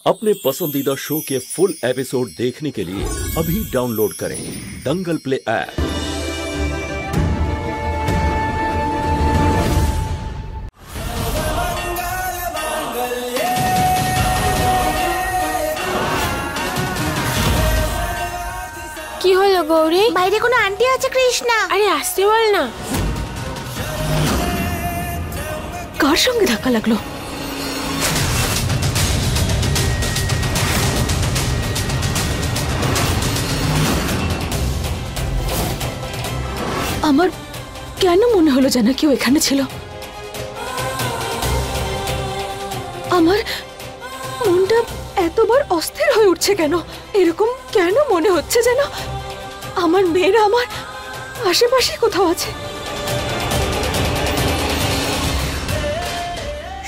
अपने पसंदीदा शो के फुल एपिसोड देखने के लिए अभी डाउनलोड करें दंगल प्ले ऐप। কি হলো গৌরী? বাইরে কোনো আন্টি আছে কৃষ্ণা? আরে আসতে বল না। কার সঙ্গে ধাক্কা লাগলো? আমার কেন মনে হলো যেন কেউ এখানে ছিল? আমার মনটা এতবার অস্থির হয়ে উঠছে কেন? এরকম কেন মনে হচ্ছে যেন আমার মেয়েরা আমার আশেপাশে কোথাও আছে।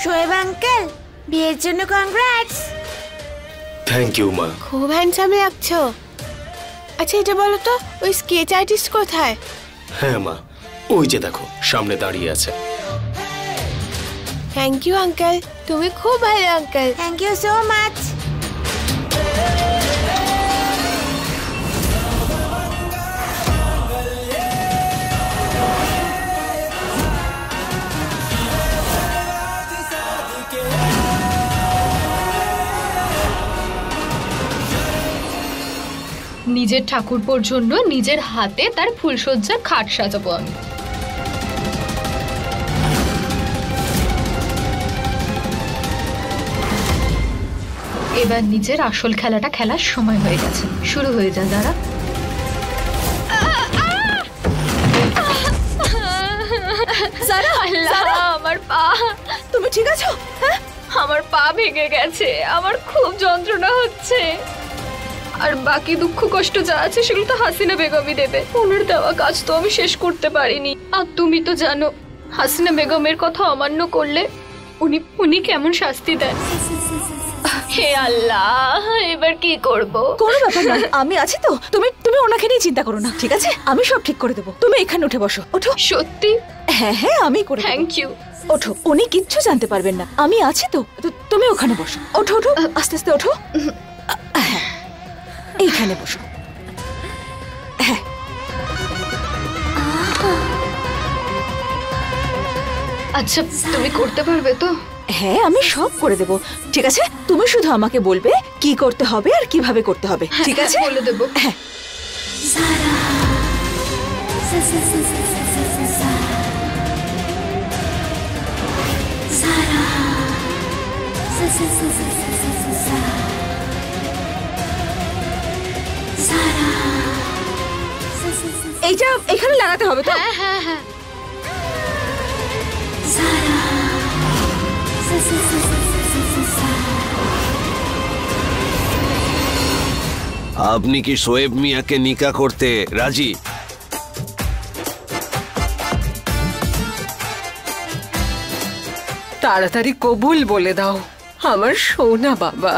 শোয়েব আঙ্কেল, বিয়ের জন্য কংগ্রাটস। থ্যাংক ইউ মা। খুব হ্যান্ডসাম লাগছো। আচ্ছা এটা বলো তো, ওই স্কেচ আর্টিস্ট কোথায়? হ্যাঁ মা, ওই যে দেখো সামনে দাঁড়িয়ে আছে। থ্যাংক ইউ আঙ্কেল, তুমি খুব ভালো uncle. Thank you so much. নিজের ঠাকুরপোর জন্য নিজের হাতে তার ফুলসজ্জার খাট সাজাবো আমি। এবার নিজের আসল খেলাটা খেলার সময় হয়ে গেছে। শুরু হয়ে যা যারা। আমার পা। তুমি ঠিক আছো? হ্যাঁ, আমার পা ভেঙে গেছে, আমার খুব যন্ত্রণা হচ্ছে। আর বাকি দুঃখ কষ্ট যা আছে সেগুলো তো হাসিনা বেগমই দেবে। ওনার দেওয়া কাজ তো আমি শেষ করতে পারিনি। আর তুমি তো জানো হাসিনা বেগমের কথা অমান্য করলে উনি কেমন শাস্তি দেন। হে আল্লাহ, এবার কি করব? কোনো ব্যাপার না, আমি আছি তো। তুমি ওনাকে নিয়ে চিন্তা করো না, ঠিক আছে? আমি সব ঠিক করে দেবো। তুমি এখানে উঠে বসো। ওঠো। সত্যি? হ্যাঁ হ্যাঁ, আমি করে। Thank you. ওঠো, উনি কিচ্ছু জানতে পারবেন না, আমি আছি তো। তুমি ওখানে বসো। ওঠো ওঠো, আস্তে আস্তে ওঠো। হ্যাঁ, এইখানে বসো। হ্যাঁ, আচ্ছা তুমি করতে পারবে তো? হ্যাঁ আমি সব করে দেব, ঠিক আছে? তুমি শুধু আমাকে বলবে কি করতে হবে আর কিভাবে করতে হবে, ঠিক আছে? বলে দেবো। হ্যাঁ। এইটা এখানে লাগাতে হবে তো? হ্যাঁ হ্যাঁ হ্যাঁ। আপনি কি শোয়েব মিয়াকে নিকা করতে রাজি? তাড়াতাড়ি কবুল বলে দাও আমার সোনা বাবা।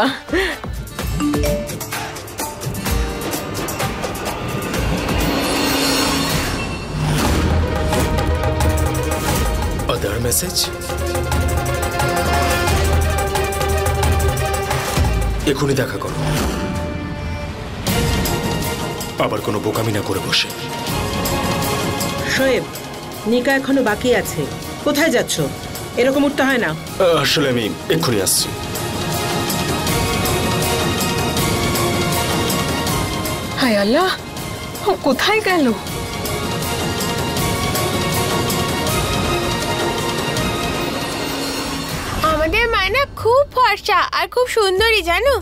আদার মেসেজ? এখনই দেখা করো, আবার কোনো বোকামি না করে বসে। শোয়েব, নিকা এখনো বাকি আছে। কোথায় যাচ্ছ? এরকম উঠতে হয় না। আসলে আমি এক্ষুনি আসছি। হায় আল্লাহ, ও কোথায় গেল? আমাদের মায়না খুব ফর্সা আর খুব সুন্দরী, জানো?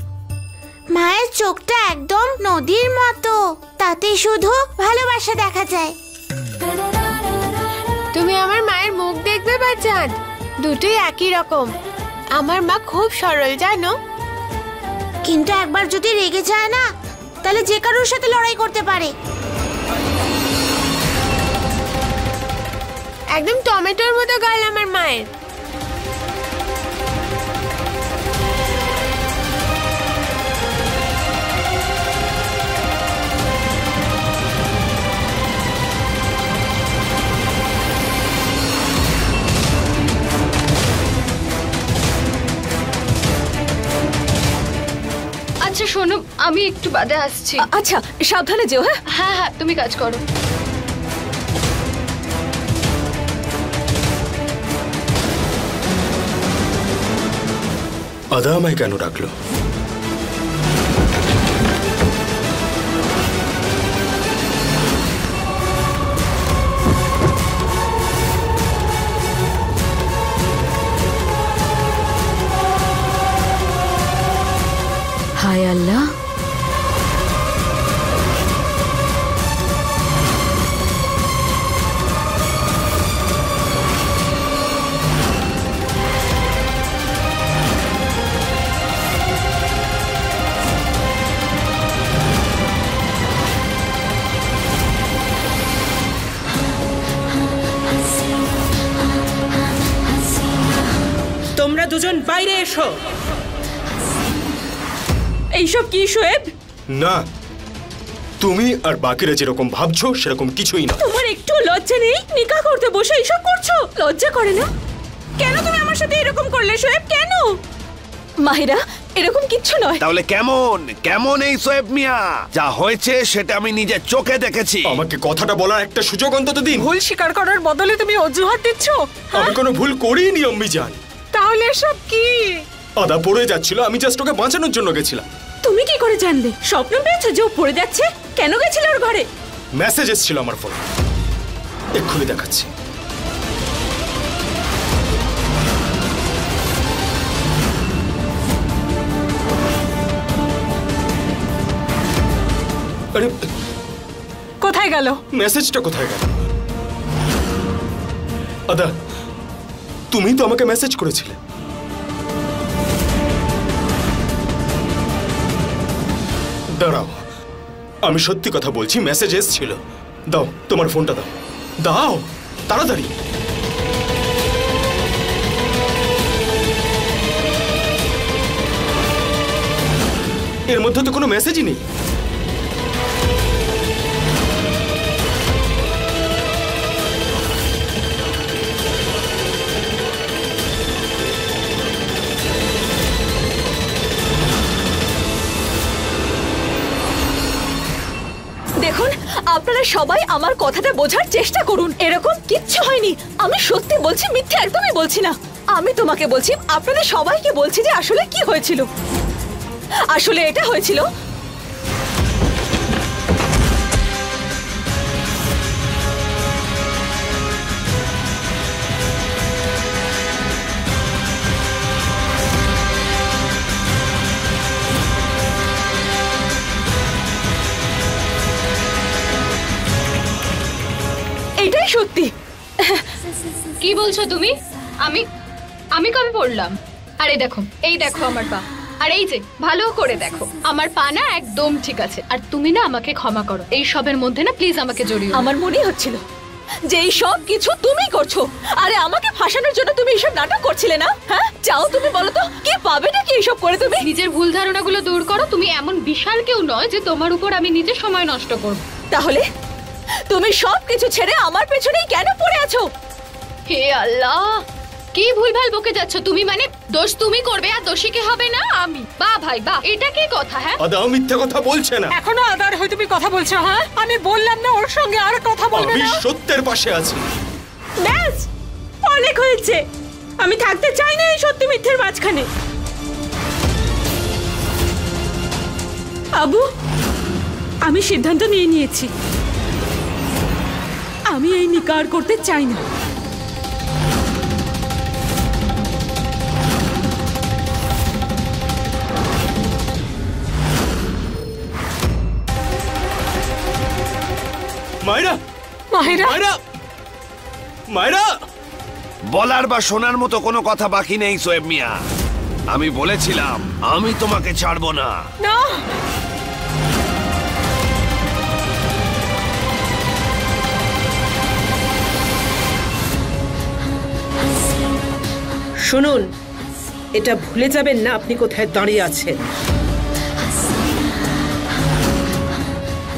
মায়ের চোখটা একদম নদীর মতো, তাতে শুধু ভালোবাসা দেখা যায়। তুমি আমার মায়ের মুখ দেখবে বা চাঁদ, দুটোই একই রকম। আমার মা খুব সরল, জানো? কিন্তু একবার যদি রেগে যায় না, তাহলে যে কারোর সাথে লড়াই করতে পারে। একদম টমেটোর মতো গাল আমার মায়ের। আচ্ছা শোনো, আমি একটু বাদে আসছি। আচ্ছা সাবধানে যেও। হ্যাঁ হ্যাঁ হ্যাঁ, তুমি কাজ করো। আদা আমায় কেন ডাকলো? হায় আল্লাহ, তোমরা দুজন বাইরে এসো। এইসব কি শোয়েব? না, তুমি আর বাকিরা যেরকম ভাবছো সেরকম কিছুই না। তোমার একটু লজ্জা নেই? নিকা করতে বসে এইসব করছো, লজ্জা করে না? কেন তুমি আমার সাথে এরকম করলে শোয়েব? কেন? মাহিরা, এরকম কিচ্ছু নয়। তাহলে কেমন কেমন এই সোয়েব মিয়া? যা হয়েছে সেটা আমি নিজের চোখে দেখেছি। আমাকে কথাটা বলার একটা সুযোগ অন্তত দিন। ভুল স্বীকার করার বদলে তুমি অজুহাত দিচ্ছ। আমি কোনো ভুল করিনি আম্মি জান। তাহলে এসব কি? আদা পড়ে যাচ্ছিল, আমি জাস্ট ওকে বাঁচানোর জন্য গেছিলাম। তুমি কি করে জানলে? স্বপ্ন পেয়েছো যে ও পড়ে যাচ্ছে? কেন গেছিল ওর ঘরে? মেসেজ এসেছিল আমার ফোনে, এক্ষুনি দেখাচ্ছি। আরে কোথায় গেল মেসেজটা? কোথায় গেল? আদা, তুমি তো আমাকে মেসেজ করেছিলে। দাঁড়াও, আমি সত্যি কথা বলছি, মেসেজ এসেছিল। দাও তোমার ফোনটা, দাও দাও তাড়াতাড়ি। এর মধ্যে তো কোনো মেসেজই নেই। দেখুন, আপনারা সবাই আমার কথাটা বোঝার চেষ্টা করুন। এরকম কিচ্ছু হয়নি, আমি সত্যি বলছি, মিথ্যে একদমই বলছি না। আমি তোমাকে বলছি, আপনাদের সবাইকে বলছি যে আসলে কি হয়েছিল। আসলে এটা হয়েছিল, এটাই সত্যি। কি বলছো তুমি? আমি আমি কবে পড়লাম? আরে দেখো, এই দেখো আমার পা, আর এই যে ভালো করে দেখো আমার পা না একদম ঠিক আছে। আর তুমি না আমাকে ক্ষমা করো, এই সবের মধ্যে না প্লিজ আমাকে জড়িও। আমার মনেই হচ্ছিল যে এই সব কিছু তুমি করছো। আরে আমাকে ফাঁসানোর জন্য তুমি এইসব নাটক করছিলে না? হ্যাঁ, চাও তুমি বলো তো কি পাবে নাকি এইসব করে? তুমি নিজের ভুল ধারণাগুলো দূর করো। তুমি এমন বিশাল কেউ নয় যে তোমার উপর আমি নিজের সময় নষ্ট করব। তাহলে তুমি সব কিছু ছেড়ে আমার পেছনেই কেন পড়ে আছো? হে আল্লাহ, কি ভুলভাল বকে যাচ্ছ তুমি? মানে দোষ তুমি করবে আর দোষী কে হবে না আমি? বাহ ভাই বাহ, এটা কি কথা? হ্যাঁ, আদা মিথ্যে কথা বলছে না। এখনো আদার হয়ে তুমি কথা বলছো? হ্যাঁ, আমি বললাম না ওর সঙ্গে আর কথা বলবে আমি না? সত্যের পাশে আছি। ব্যাস, অনেক হয়েছে। আমি থাকতে চাই না এই সত্যি মিথ্যের মাঝখানে। আবু, আমি সিদ্ধান্ত নিয়ে নিয়েছি, আমি এই নিকার করতে চাই না। মায়রা, মাহিরা, মায়রা, মায়রা, বলার বা শোনার মতো কোনো কথা বাকি নেই সোয়েব মিয়া। আমি বলেছিলাম আমি তোমাকে ছাড়বো না। না, শুনুন, এটা ভুলে যাবেন না আপনি কোথায় দাঁড়িয়ে আছেন।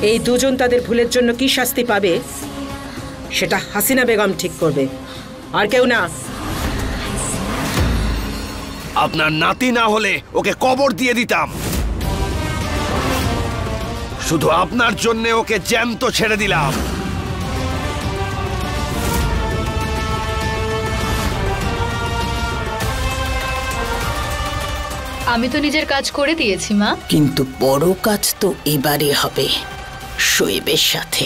এই দুজন তাদের ভুলের জন্য কি শাস্তি পাবে সেটা হাসিনা বেগম ঠিক করবে, আর কেউ না। আপনার নাতি না হলে ওকে কবর দিয়ে দিতাম। শুধু আপনার জন্য ওকে জ্যান্ত ছেড়ে দিলাম। আমি তো নিজের কাজ করে দিয়েছি মা। কিন্তু বড় কাজ তো এবারে হবে শোয়েবের সাথে।